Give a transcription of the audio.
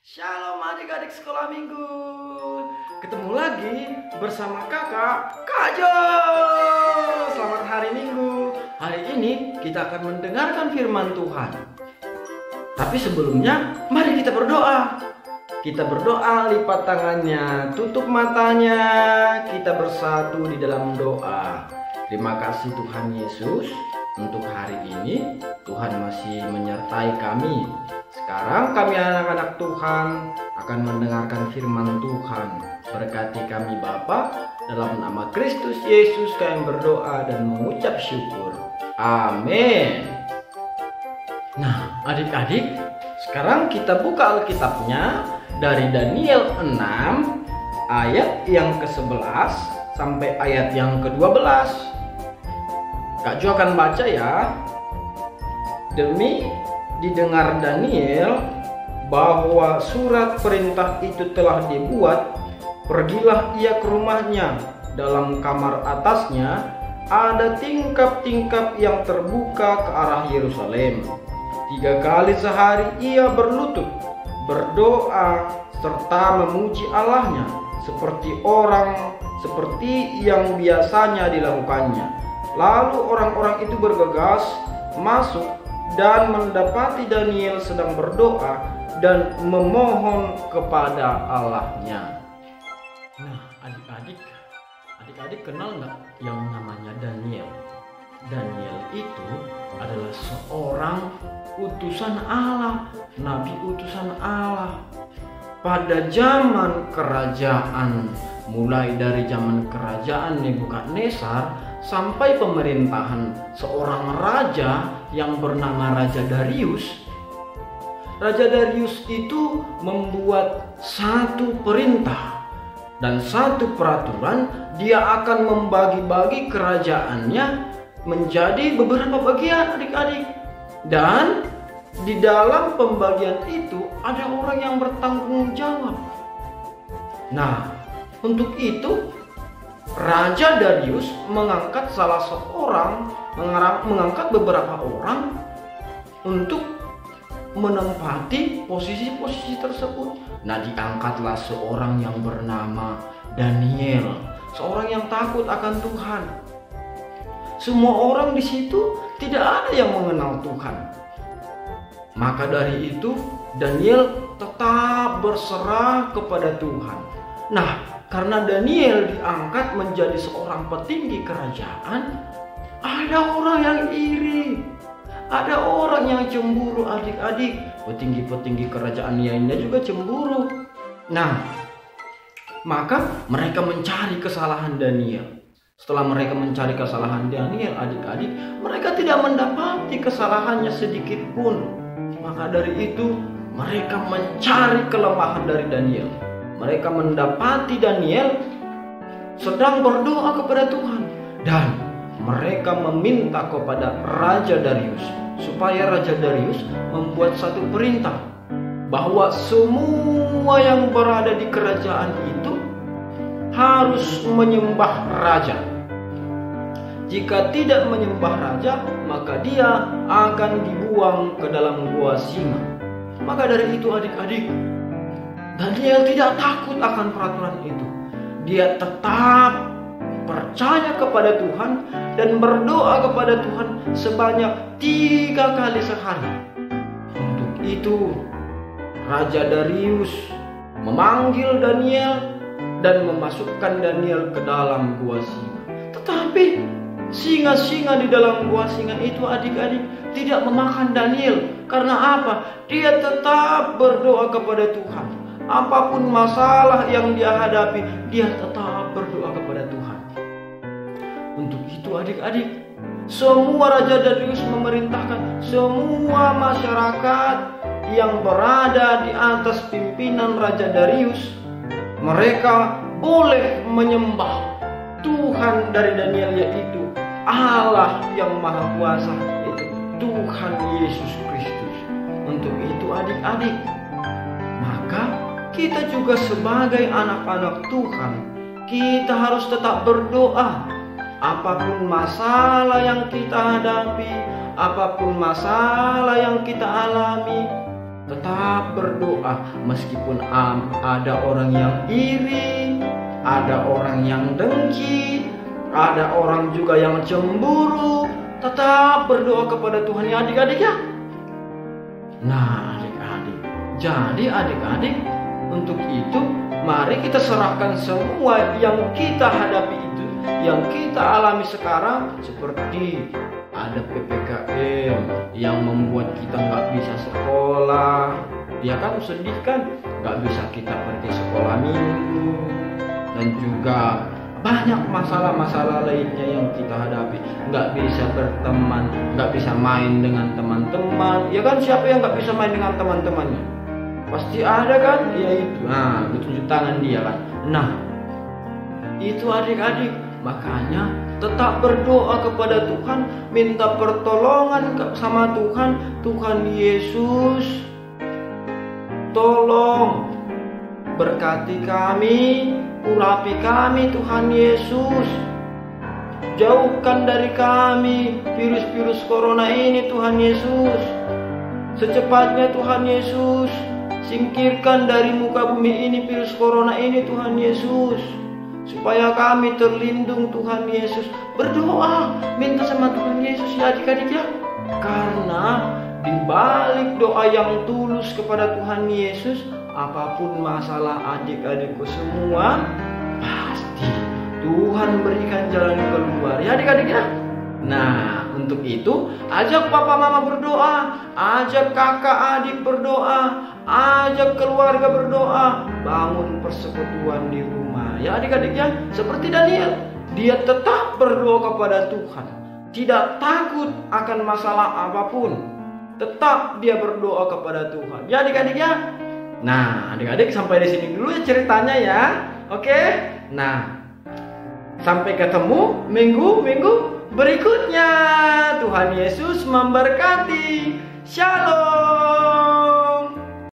Shalom adik-adik sekolah minggu. Ketemu lagi bersama kakak Kak Jo. Selamat hari Minggu. Hari ini kita akan mendengarkan firman Tuhan. Tapi sebelumnya mari kita berdoa. Kita berdoa, lipat tangannya, tutup matanya. Kita bersatu di dalam doa. Terima kasih Tuhan Yesus. Untuk hari ini Tuhan masih menyertai kami. Sekarang kami anak-anak Tuhan akan mendengarkan firman Tuhan. Berkati kami Bapa, dalam nama Kristus Yesus kami berdoa dan mengucap syukur. Amin. Nah adik-adik, sekarang kita buka Alkitabnya dari Daniel 6 ayat yang ke-11 sampai ayat yang ke-12. Kak Jo akan baca ya. Demi didengar Daniel bahwa surat perintah itu telah dibuat, pergilah ia ke rumahnya. Dalam kamar atasnya ada tingkap-tingkap yang terbuka ke arah Yerusalem. 3 kali sehari ia berlutut, berdoa serta memuji Allahnya seperti yang biasanya dilakukannya. Lalu orang-orang itu bergegas masuk dan mendapati Daniel sedang berdoa dan memohon kepada Allahnya. Nah adik-adik kenal nggak yang namanya Daniel? Daniel itu adalah seorang utusan Allah, nabi utusan Allah. Pada zaman kerajaan, mulai dari zaman kerajaan Nebukadnezar sampai pemerintahan seorang raja yang bernama Raja Darius. Raja Darius itu membuat satu perintah dan satu peraturan. Dia akan membagi-bagi kerajaannya menjadi beberapa bagian adik-adik. Dan di dalam pembagian itu ada orang yang bertanggung jawab. Nah, untuk itu Raja Darius mengangkat mengangkat beberapa orang untuk menempati posisi-posisi tersebut. Nah, diangkatlah seorang yang bernama Daniel, seorang yang takut akan Tuhan. Semua orang di situ tidak ada yang mengenal Tuhan. Maka dari itu Daniel tetap berserah kepada Tuhan. Nah, karena Daniel diangkat menjadi seorang petinggi kerajaan, ada orang yang iri, ada orang yang cemburu adik-adik. Petinggi-petinggi kerajaan lainnya juga cemburu. Nah, maka mereka mencari kesalahan Daniel. Setelah mereka mencari kesalahan Daniel adik-adik, mereka tidak mendapati kesalahannya sedikit pun. Maka dari itu mereka mencari kelemahan dari Daniel. Mereka mendapati Daniel sedang berdoa kepada Tuhan. Dan mereka meminta kepada Raja Darius supaya Raja Darius membuat satu perintah bahwa semua yang berada di kerajaan itu harus menyembah raja. Jika tidak menyembah raja, maka dia akan dibuang ke dalam gua singa. Maka dari itu adik-adik, Daniel tidak takut akan peraturan itu. Dia tetap percaya kepada Tuhan dan berdoa kepada Tuhan sebanyak 3 kali sehari. Untuk itu Raja Darius memanggil Daniel dan memasukkan Daniel ke dalam gua singa. Tetapi singa-singa di dalam gua singa itu adik-adik tidak memakan Daniel. Karena apa? Dia tetap berdoa kepada Tuhan. Apapun masalah yang dia hadapi, dia tetap berdoa kepada Tuhan. Untuk itu adik-adik, semua Raja Darius memerintahkan semua masyarakat yang berada di atas pimpinan Raja Darius, mereka boleh menyembah Tuhan dari Daniel, yaitu Allah yang Maha Kuasa, yaitu Tuhan Yesus Kristus. Untuk itu adik-adik, maka kita juga sebagai anak-anak Tuhan, kita harus tetap berdoa. Apapun masalah yang kita hadapi, apapun masalah yang kita alami, Tetap berdoa meskipun ada orang yang iri, ada orang yang dengki, ada orang juga yang cemburu. Tetap berdoa kepada Tuhan ya adik-adik ya. Nah adik-adik, jadi adik-adik, untuk itu mari kita serahkan semua yang kita hadapi itu, yang kita alami sekarang, seperti ada PPKM yang membuat kita nggak bisa sekolah, ya kan, sedih kan, nggak bisa kita pergi sekolah minggu, dan juga banyak masalah-masalah lainnya yang kita hadapi, nggak bisa berteman, nggak bisa main dengan teman-teman, ya kan, siapa yang nggak bisa main dengan teman-temannya? Pasti ada kan, ya itu, nah tunjuk tangan dia kan. Nah itu adik-adik, makanya tetap berdoa kepada Tuhan, minta pertolongan sama Tuhan. Tuhan Yesus, tolong berkati kami, urapi kami Tuhan Yesus. Jauhkan dari kami virus-virus corona ini Tuhan Yesus. Secepatnya Tuhan Yesus, singkirkan dari muka bumi ini virus corona ini Tuhan Yesus, supaya kami terlindung Tuhan Yesus. Berdoa, minta sama Tuhan Yesus ya adik-adik ya. Karena di balik doa yang tulus kepada Tuhan Yesus, apapun masalah adik-adikku semua, pasti Tuhan berikan jalan keluar ya adik-adik ya. Nah untuk itu, ajak papa mama berdoa, ajak kakak adik berdoa, ajak keluarga berdoa, bangun persekutuan di rumah ya adik-adik ya. Seperti Daniel, dia tetap berdoa kepada Tuhan, tidak takut akan masalah apapun, tetap dia berdoa kepada Tuhan ya adik-adik ya. Nah adik-adik, sampai di sini dulu ya ceritanya ya. Oke, nah sampai ketemu minggu berikutnya. Tuhan Yesus memberkati. Shalom.